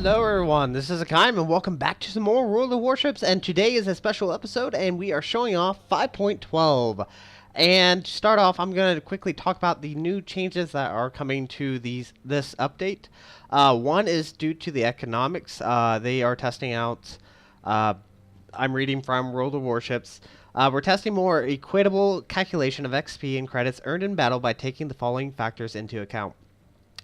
Hello everyone, this is Hakaym and welcome back to some more World of Warships, and today is a special episode and we are showing off 5.12. And to start off, I'm going to quickly talk about the new changes that are coming to this update. One is due to the economics. They are testing out, I'm reading from World of Warships. We're testing more equitable calculation of XP and credits earned in battle by taking the following factors into account.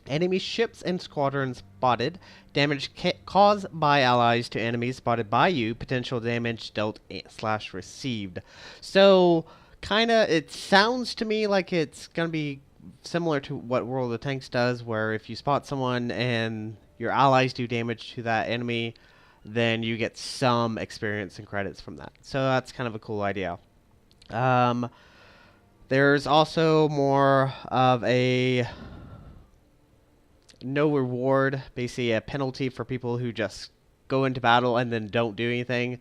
Enemy ships and squadrons spotted, damage caused by allies to enemies spotted by you, potential damage dealt / received. So, kinda, it sounds to me like it's gonna be similar to what World of Tanks does, where if you spot someone and your allies do damage to that enemy, then you get some experience and credits from that. So that's kind of a cool idea. There's also more of a no reward, basically a penalty for people who just go into battle and then don't do anything.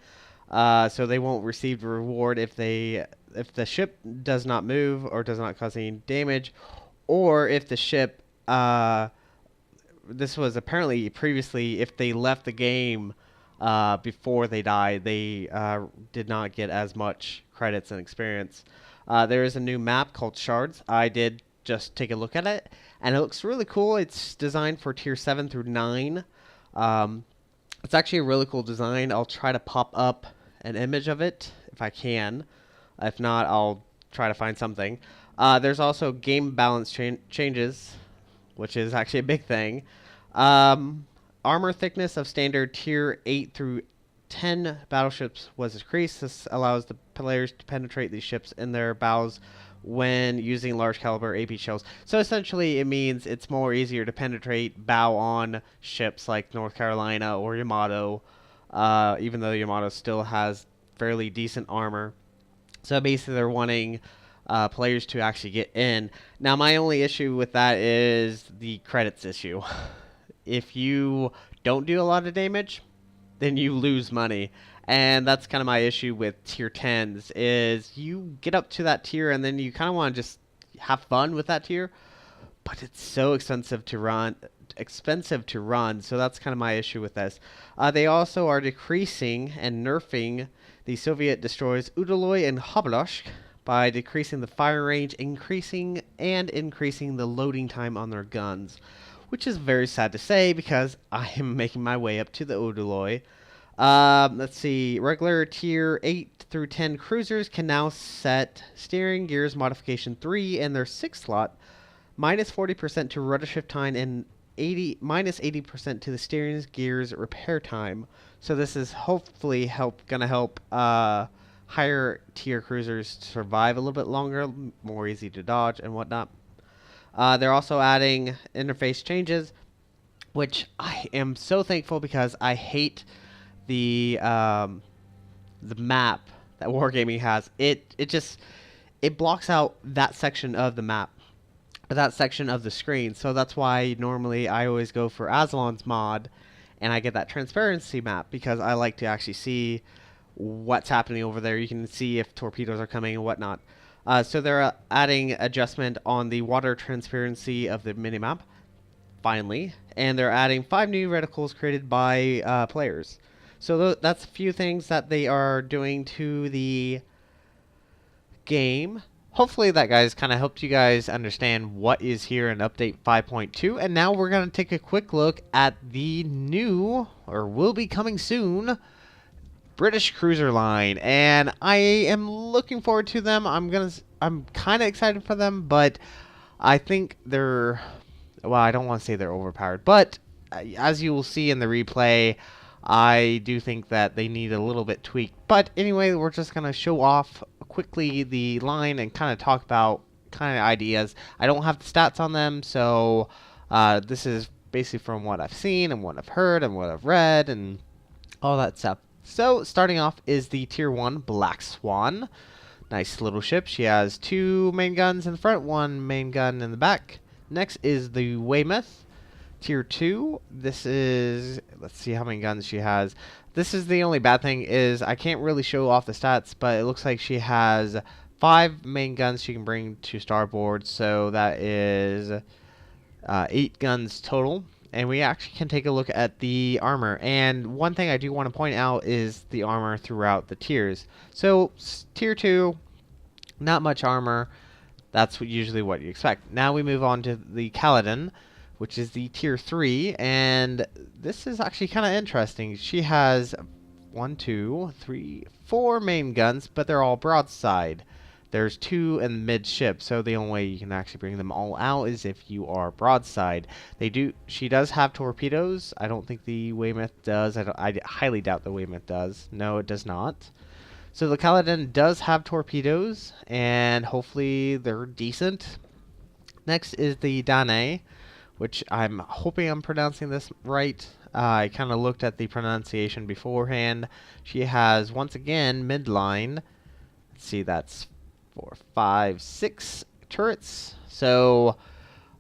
So they won't receive the reward if the ship does not move or does not cause any damage, or if the ship this was apparently previously if they left the game before they died, they did not get as much credits and experience. There is a new map called Shards. I did just take a look at it, and it looks really cool. It's designed for tier 7 through 9. It's actually a really cool design. I'll try to pop up an image of it if I can. If not, I'll try to find something. There's also game balance changes, which is actually a big thing. Armor thickness of standard tier 8 through 10 battleships was increased. This allows the players to penetrate these ships in their bows when using large caliber AP shells. So essentially it means it's more easier to penetrate bow on ships like North Carolina or Yamato, even though Yamato still has fairly decent armor. So basically they're wanting players to actually get in. Now my only issue with that is the credits issue. If you don't do a lot of damage, then you lose money. And that's kind of my issue with tier 10s, is you get up to that tier and then you kind of want to just have fun with that tier, but it's so expensive to run. So that's kind of my issue with this. They also are decreasing and nerfing the Soviet destroyers Udaloy and Hoboloshk by decreasing the fire range, increasing the loading time on their guns, which is very sad to say because I am making my way up to the Udaloy. Let's see. Regular tier 8 through 10 cruisers can now set steering gears modification 3 in their 6th slot, minus 40% to rudder shift time and minus 80% to the steering gears repair time. So this is hopefully gonna help higher tier cruisers survive a little bit longer, more easy to dodge and whatnot. They're also adding interface changes, which I am so thankful because I hate the map that Wargaming has. It blocks out that section of the map, or that section of the screen. So that's why normally I always go for Aslan's mod, and I get that transparency map because I like to actually see what's happening over there. You can see if torpedoes are coming and whatnot. So they're adding adjustment on the water transparency of the minimap, finally, and they're adding 5 new reticles created by players. So that's a few things that they are doing to the game. Hopefully that, guys, kind of helped you guys understand what is here in Update 5.2. And now we're going to take a quick look at the new, or will be coming soon, British cruiser line. And I am looking forward to them. I'm kind of excited for them, but I think they're, well, I don't want to say they're overpowered, but as you will see in the replay, I do think that they need a little bit tweaked. But anyway, we're just going to show off quickly the line and kind of talk about kind of ideas. I don't have the stats on them, so this is basically from what I've seen and what I've heard and what I've read and all that stuff. So starting off is the tier 1 Black Swan. Nice little ship. She has 2 main guns in the front, 1 main gun in the back. Next is the Weymouth. Tier 2, this is, let's see how many guns she has. This is the only bad thing, is I can't really show off the stats, but it looks like she has 5 main guns she can bring to starboard, so that is 8 guns total. and we actually can take a look at the armor. And one thing I do want to point out is the armor throughout the tiers. So tier 2, not much armor. That's usually what you expect. Now we move on to the Kaladin, which is the tier 3, and this is actually kind of interesting. She has 1, 2, 3, 4 main guns, but they're all broadside. There's 2 in midship, so the only way you can actually bring them all out is if you are broadside. She does have torpedoes. I don't think the Weymouth does. I highly doubt the Weymouth does. No, it does not. So the Kaladin does have torpedoes, and hopefully they're decent. Next is the Danae, which I'm hoping I'm pronouncing this right. I kind of looked at the pronunciation beforehand. She has, once again, midline. Let's see, that's 4, 5, 6 turrets. So,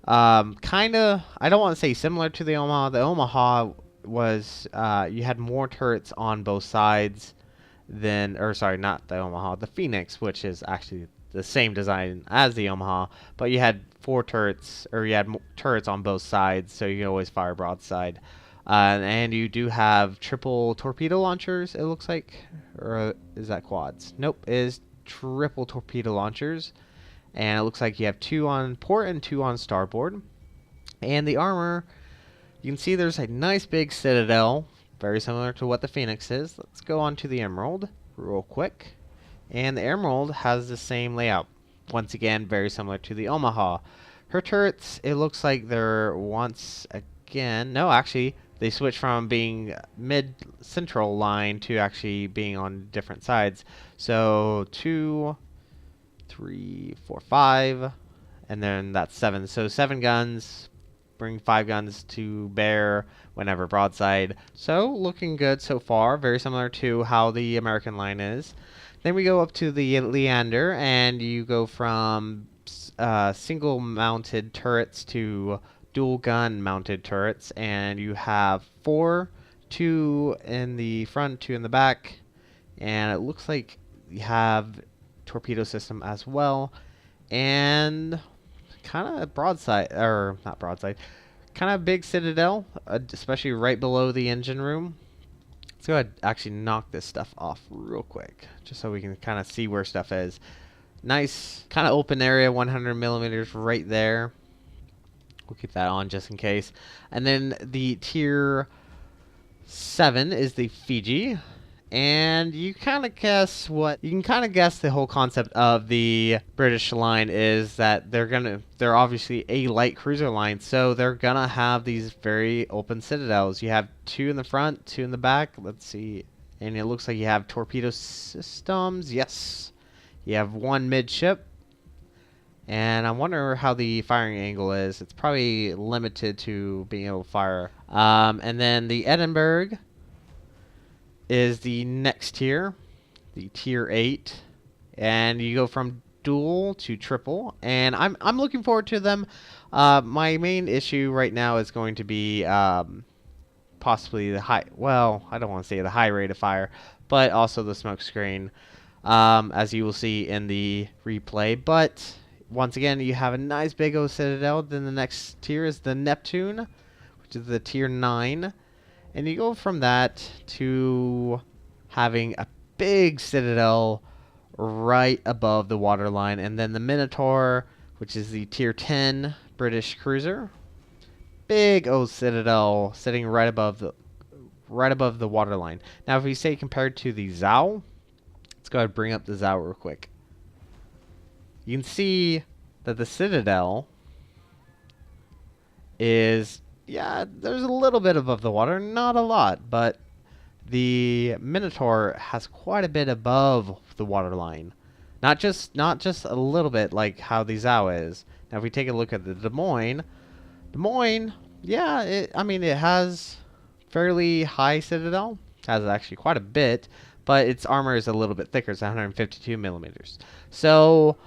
kind of, I don't want to say similar to the Omaha. The Omaha was, you had more turrets on both sides than, or sorry, not the Omaha, the Phoenix, which is actually the same design as the Omaha, but you had 4 turrets, or you had turrets on both sides, so you can always fire broadside. And you do have triple torpedo launchers, it looks like. Or is that quads? Nope, it is triple torpedo launchers. And it looks like you have 2 on port and 2 on starboard. And the armor, you can see there's a nice big citadel, very similar to what the Phoenix is. Let's go on to the Emerald real quick. And the Emerald has the same layout. Once again, very similar to the Omaha. Her turrets, it looks like they're once again... No, actually, they switched from being mid-central line to actually being on different sides. So 2, 3, 4, 5, and then that's 7. So 7 guns, bring 5 guns to bear whenever broadside. So looking good so far, very similar to how the American line is. Then we go up to the Leander, and you go from single mounted turrets to dual gun mounted turrets, and you have 4, 2 in the front, 2 in the back, and it looks like you have torpedo system as well, and kind of broadside, or not broadside, kind of big citadel, especially right below the engine room. Let's go ahead and actually knock this stuff off real quick, just so we can kind of see where stuff is. Nice kind of open area, 100 millimeters right there. We'll keep that on just in case. And then the tier 7 is the Fiji. And you kind of guess what, you can kind of guess the whole concept of the British line is that they're obviously a light cruiser line, so they're gonna have these very open citadels. You have 2 in the front, 2 in the back. Let's see, and it looks like you have torpedo systems. Yes, you have 1 midship, and I wonder how the firing angle is. It's probably limited to being able to fire. And then the Edinburgh is the next tier, the tier 8, and you go from dual to triple, and I'm looking forward to them. My main issue right now is going to be possibly the high, well, I don't want to say the high rate of fire, but also the smoke screen, as you will see in the replay. But once again, you have a nice big old citadel. Then the next tier is the Neptune, which is the tier 9. And you go from that to having a big citadel right above the waterline. And then the Minotaur, which is the tier 10 British cruiser. Big old citadel sitting right above the waterline. Now if we say compared to the Zhao, let's go ahead and bring up the Zhao real quick. You can see that the citadel is, yeah, there's a little bit above the water, not a lot, but the Minotaur has quite a bit above the waterline. Not just a little bit like how the Zhao is. Now if we take a look at the Des Moines, yeah, it has fairly high citadel, has actually quite a bit, but its armor is a little bit thicker. It's 152 millimeters. So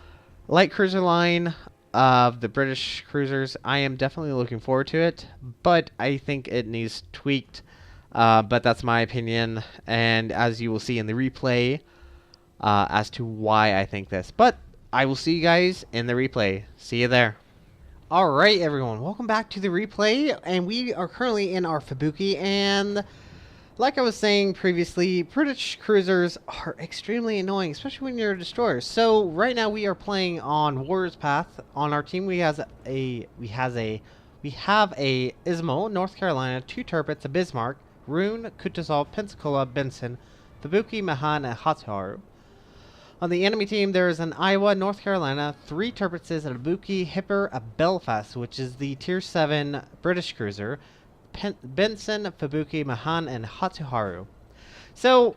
light cruiser line of the British cruisers, I am definitely looking forward to it, but I think it needs tweaked. But that's my opinion, and as you will see in the replay, as to why I think this. But I will see you guys in the replay. See you there. Alright everyone, welcome back to the replay, and we are currently in our Fubuki, and like I was saying previously, British cruisers are extremely annoying, especially when you're a destroyer. So right now we are playing on Warriors Path. On our team we have a Ismo, North Carolina, 2 Turpets, a Bismarck, Rune, Kutuzov, Pensacola, Benson, Fubuki, Mahan, and Hatsuharu. On the enemy team, there is an Iowa, North Carolina, 3 Turpitses, a Fubuki, Hipper, a Belfast, which is the Tier 7 British cruiser, Benson, Fubuki, Mahan, and Hatsuharu. So,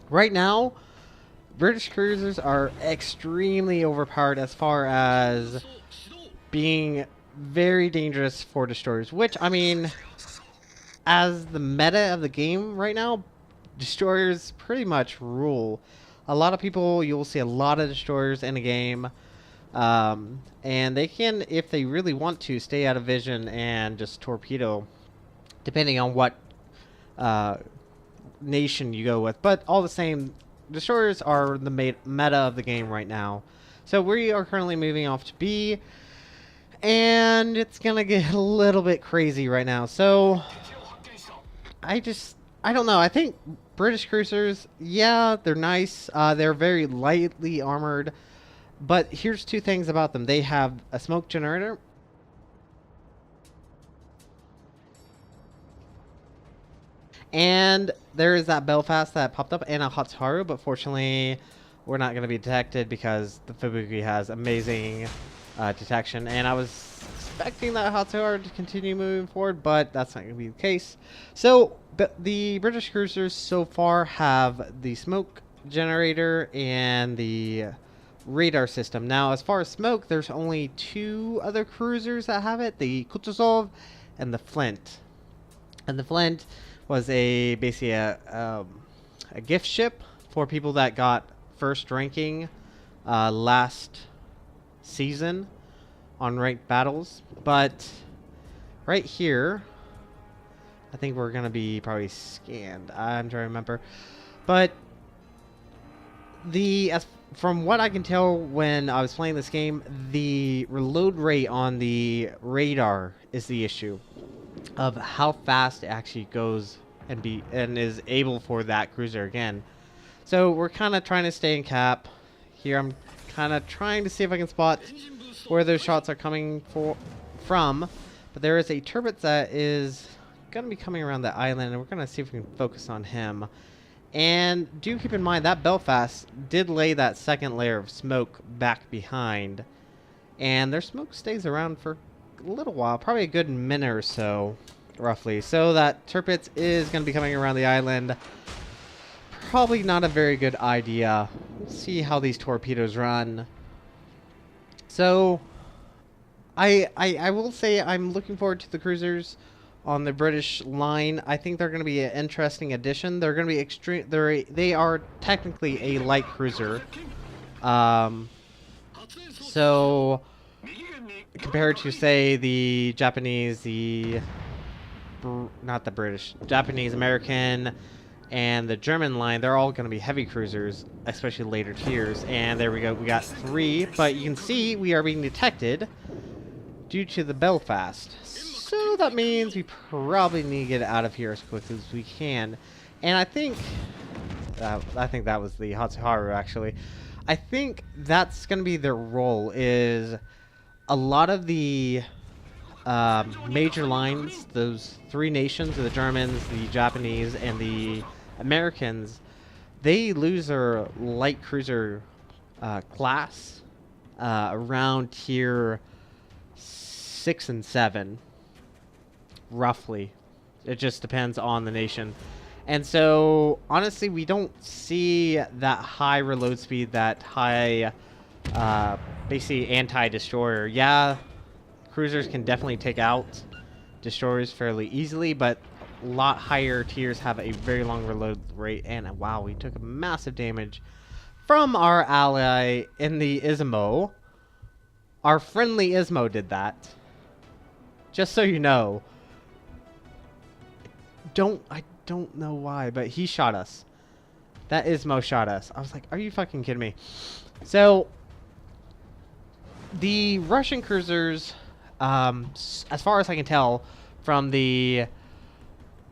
right now, British cruisers are extremely overpowered as far as being very dangerous for destroyers, which, I mean, as the meta of the game right now, destroyers pretty much rule. A lot of people, you'll see a lot of destroyers in a game, and they can, if they really want to, stay out of vision and just torpedo, depending on what nation you go with. But all the same, destroyers are the meta of the game right now. So we are currently moving off to B, and it's gonna get a little bit crazy right now. So I don't know. I think British cruisers, yeah, they're nice. They're very lightly armored. But here's 2 things about them. They have a smoke generator. And there is that Belfast that popped up and a Hatsuharu. But fortunately, we're not going to be detected because the Fubuki has amazing detection. And I was expecting that Hatsuharu to continue moving forward, but that's not going to be the case. So the British cruisers so far have the smoke generator and the radar system. Now, as far as smoke, there's only 2 other cruisers that have it, the Kutuzov and the Flint. And the Flint was basically a gift ship for people that got first ranking last season on ranked battles. But right here, I think we're gonna be probably scanned. I'm trying to remember, but from what I can tell when I was playing this game, the reload rate on the radar is the issue of how fast it actually goes and is able for that cruiser again. So we're kind of trying to stay in cap here. I'm kind of trying to see if I can spot where those shots are coming from, but there is a turbot that is going to be coming around the island, and we're going to see if we can focus on him. And do keep in mind that Belfast did lay that second layer of smoke back behind, and their smoke stays around for a little while, probably a good minute or so, roughly. So that Tirpitz is going to be coming around the island. Probably not a very good idea. We'll see how these torpedoes run. So I will say I'm looking forward to the cruisers on the British line. I think they're going to be an interesting addition. They're going to be extreme. They are technically a light cruiser. So compared to, say, the Japanese, not the British, Japanese, American, and the German line, they're all going to be heavy cruisers, especially later tiers. And there we go. We got 3, but you can see we are being detected due to the Belfast. So that means we probably need to get out of here as quickly as we can. And I think that was the Hatsuharu, actually. I think that's going to be their role, is a lot of the major lines, those 3 nations, the Germans, the Japanese, and the Americans, they lose their light cruiser class around tier 6 and 7. Roughly. It just depends on the nation. And so, honestly, we don't see that high reload speed, that high, basically anti-destroyer. Yeah, cruisers can definitely take out destroyers fairly easily, but a lot higher tiers have a very long reload rate. And wow, we took massive damage from our ally in the Ismo. Our friendly Ismo did that. Just so you know. I don't know why, but he shot us. That Ismo shot us. I was like, are you fucking kidding me? So the Russian cruisers, as far as I can tell, from the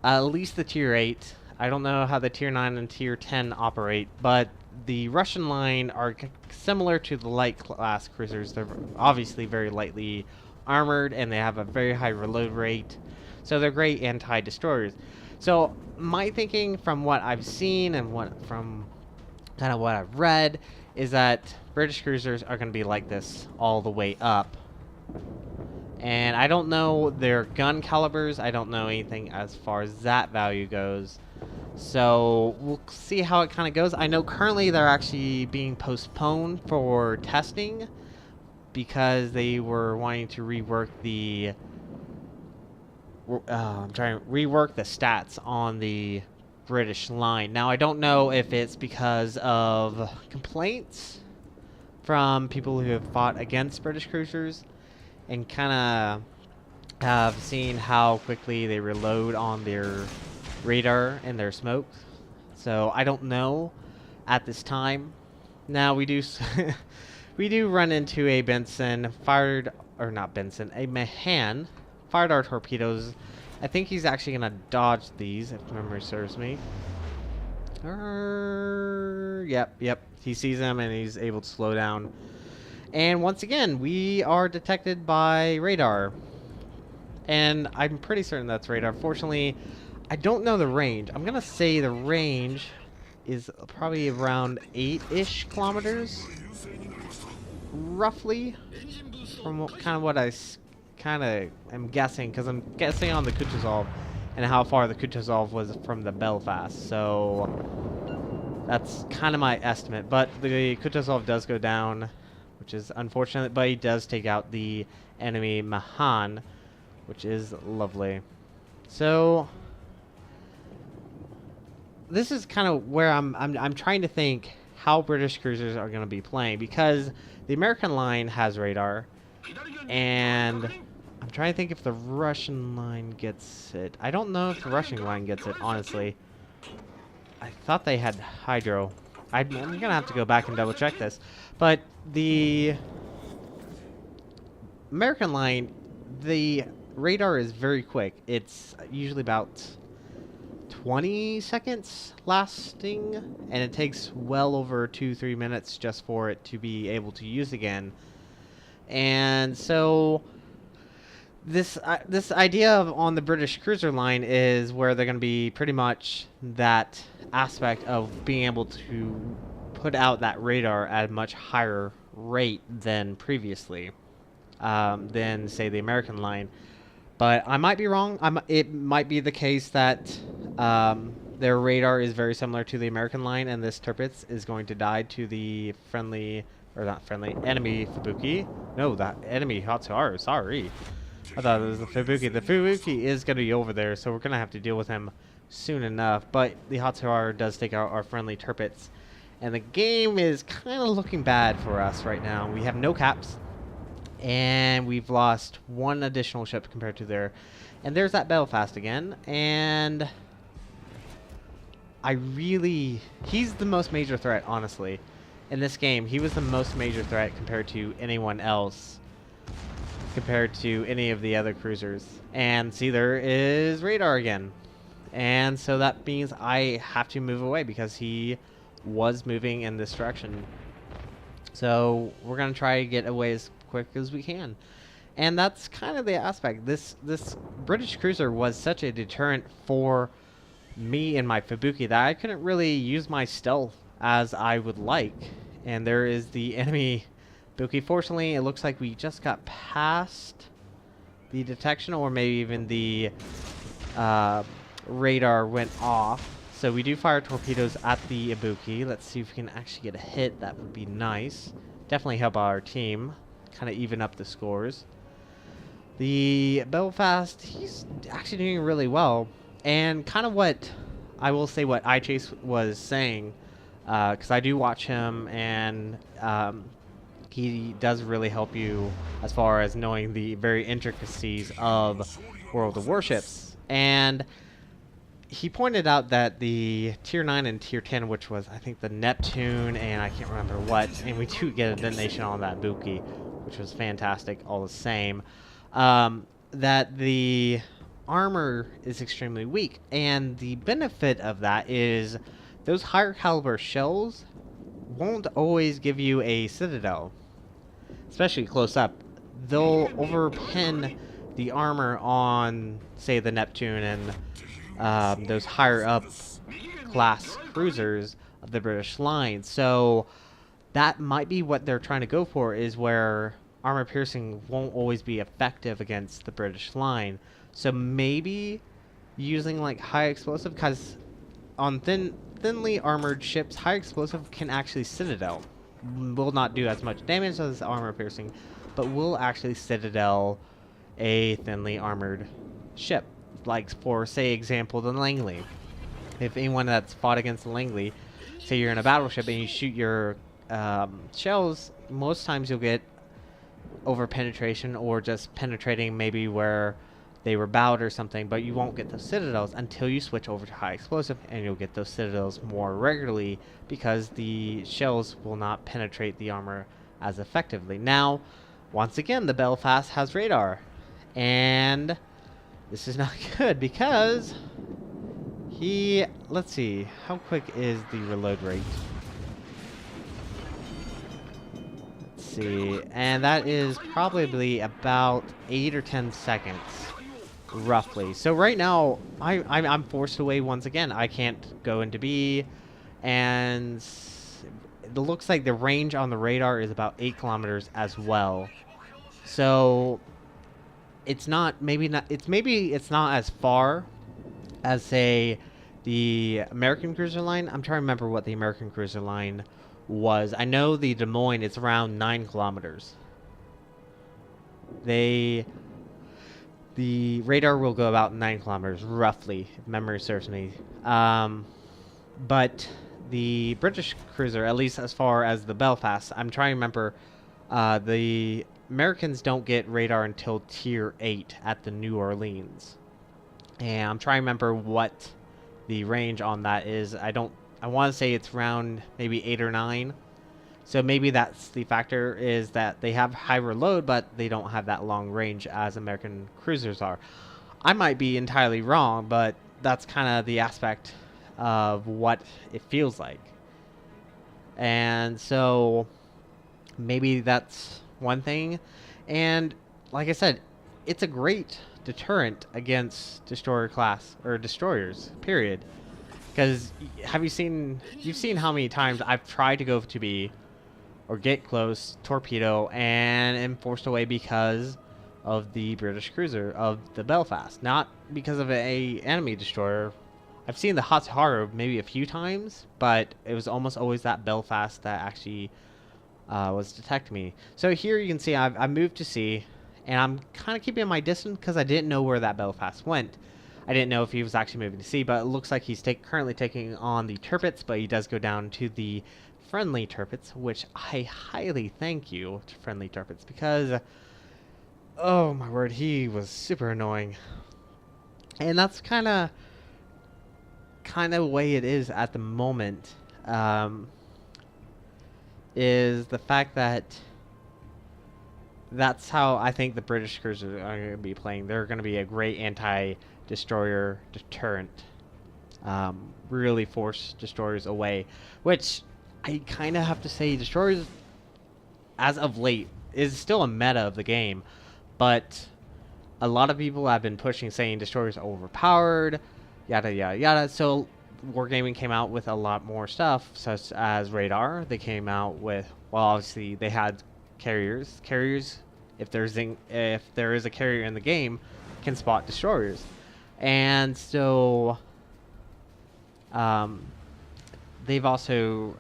at least the tier 8. I don't know how the tier 9 and tier 10 operate, but the Russian line are similar to the light class cruisers. They're obviously very lightly armored, and they have a very high reload rate, so they're great anti-destroyers. So my thinking from what I've seen and from kind of what I've read is that British cruisers are going to be like this all the way up. And I don't know their gun calibers. I don't know anything as far as that value goes. So we'll see how it kind of goes. I know currently they're actually being postponed for testing because they were wanting to rework the rework the stats on the British line. Now I don't know if it's because of complaints from people who have fought against British cruisers and kind of have seen how quickly they reload on their radar and their smoke. So I don't know at this time. Now we do we do run into a Benson fired, or not Benson, a Mahan fired our torpedoes. I think he's actually gonna dodge these if memory serves me. Yep. He sees them and he's able to slow down. And once again, we are detected by radar. And I'm pretty certain that's radar. Fortunately, I don't know the range. I'm going to say the range is probably around 8-ish kilometers. Roughly. From kind of what I kind of am guessing. Because I'm guessing on the Kutuzov and how far the Kutuzov was from the Belfast. So that's kind of my estimate. But the Kutuzov does go down, which is unfortunate, but he does take out the enemy Mahan, which is lovely. So this is kind of where I'm trying to think how British cruisers are going to be playing, because the American line has radar, and I'm trying to think if the Russian line gets it. I don't know if the Russian line gets it, honestly. I thought they had hydro. I'm going to have to go back and double check this. But the American line, the radar is very quick. It's usually about 20 seconds lasting, and it takes well over 2-3 minutes just for it to be able to use again. And so this idea of on the British cruiser line is where they're going to be pretty much that aspect of being able to put out that radar at a much higher rate than previously, than say the American line. But I might be wrong. It might be the case that their radar is very similar to the American line, and this Tirpitz is going to die to the friendly, or not friendly, enemy Fubuki. No, that enemy Hatsuharu, sorry. I thought it was the Fubuki. The Fubuki is going to be over there, so we're going to have to deal with him soon enough. But the Hatsuharu does take out our friendly Tirpitz. And the game is kind of looking bad for us right now. We have no caps, and we've lost one additional ship compared to there. And there's that Belfast again. And he's the most major threat, honestly. In this game, he was the most major threat compared to anyone else, compared to any of the other cruisers. And see, there is radar again. And so that means I have to move away because he was moving in this direction. So we're going to try to get away as quick as we can. And that's kind of the aspect. This British cruiser was such a deterrent for me and my Fubuki that I couldn't really use my stealth as I would like. And there is the enemy Fubuki. Fortunately, it looks like we just got past the detection, or maybe even the radar went off. So we do fire torpedoes at the Ibuki. Let's see if we can actually get a hit. That would be nice. Definitely help our team. Kind of even up the scores. The Belfast, he's actually doing really well. And kind of what I will say, what iChase was saying, because I do watch him, and he does really help you as far as knowing the very intricacies of World of Warships. And he pointed out that the Tier 9 and Tier 10, which was, I think, the Neptune, and I can't remember what, and we do get a detonation on that Buki, which was fantastic all the same, that the armor is extremely weak. And the benefit of that is those higher caliber shells won't always give you a citadel, especially close up. They'll overpin the armor on, say, the Neptune and those higher up class cruisers of the British line. So that might be what they're trying to go for, is where armor piercing won't always be effective against the British line. So maybe using like high explosive, because on thinly armored ships, high explosive can actually citadel. Will not do as much damage as armor piercing, but will actually citadel a thinly armored ship. Like, for say example, the Langley. If anyone that's fought against the Langley, say you're in a battleship and you shoot your shells, most times you'll get over penetration, or just penetrating maybe where they were bowed or something, but you won't get those citadels until you switch over to high explosive, and you'll get those citadels more regularly because the shells will not penetrate the armor as effectively. Now, once again, the Belfast has radar, and this is not good because let's see, how quick is the reload rate? Let's see, and that is probably about 8 or 10 seconds, roughly. So right now, I'm forced away once again. I can't go into B, and it looks like the range on the radar is about 8 kilometers as well. So it's not, maybe it's not as far as, say, the American cruiser line. I'm trying to remember what the American cruiser line was. I know the Des Moines, it's around 9 kilometers. The radar will go about 9 kilometers, roughly, if memory serves me. But the British cruiser, at least as far as the Belfast, I'm trying to remember, the Americans don't get radar until Tier 8 at the New Orleans. And I'm trying to remember what the range on that is. I want to say it's around maybe 8 or 9. So maybe that's the factor, is that they have high reload, but they don't have that long range as American cruisers are. I might be entirely wrong, but that's kind of the aspect of what it feels like. And so maybe that's one thing. And like I said, it's a great deterrent against destroyer class, or destroyers, period. Because you've seen how many times I've tried to go to B or get close, torpedo, and am forced away because of the British cruiser, of the Belfast, not because of a enemy destroyer. I've seen the Hatsuharu maybe a few times, but it was almost always that Belfast that actually was detecting me. So here you can see I moved to C, and I'm kind of keeping my distance because I didn't know where that Belfast went. I didn't know if he was actually moving to C, but it looks like he's currently taking on the Tirpitz, but he does go down to the friendly Tirpitz, which I highly thank you to friendly Tirpitz, because, oh my word, he was super annoying. And that's kind of the way it is at the moment, is the fact that that's how I think the British cruisers are going to be playing. They're going to be a great anti-destroyer deterrent. Really force destroyers away, which I kind of have to say, destroyers, as of late, is still a meta of the game, but a lot of people have been pushing, saying destroyers are overpowered, yada yada yada. So Wargaming came out with a lot more stuff, such as radar. They came out with, well, obviously they had carriers. Carriers, if there is a carrier in the game, can spot destroyers. And so they've also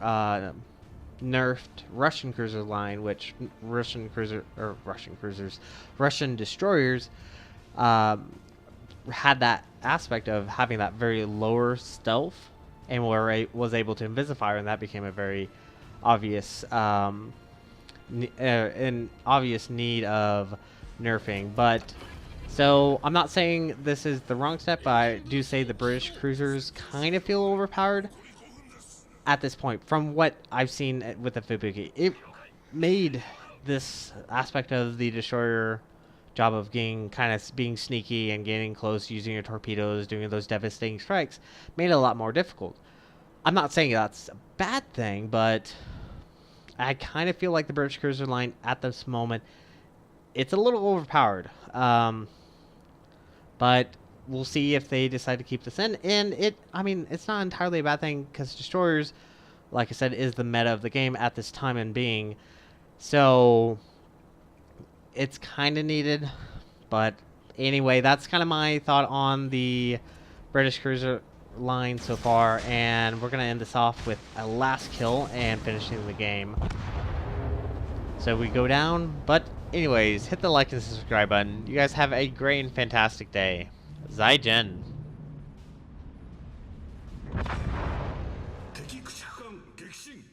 nerfed Russian cruiser line, which Russian destroyers had that aspect of having that very lower stealth, and was able to invisify, and that became a very obvious an obvious need of nerfing. But so I'm not saying this is the wrong step, but I do say the British cruisers kind of feel overpowered at this point. From what I've seen with the Fubuki, it made this aspect of the destroyer job of being sneaky and getting close, using your torpedoes, doing those devastating strikes, made it a lot more difficult. I'm not saying that's a bad thing, but I kind of feel like the British cruiser line at this moment, it's a little overpowered. But we'll see if they decide to keep this in. And it's not entirely a bad thing because destroyers, like I said, is the meta of the game at this time and being. So it's kind of needed. But anyway, that's kind of my thought on the British cruiser line so far. And we're going to end this off with a last kill and finishing the game. So we go down, but anyways, hit the like and subscribe button. You guys have a great and fantastic day. Zaijian.敵駆逐艦撃沈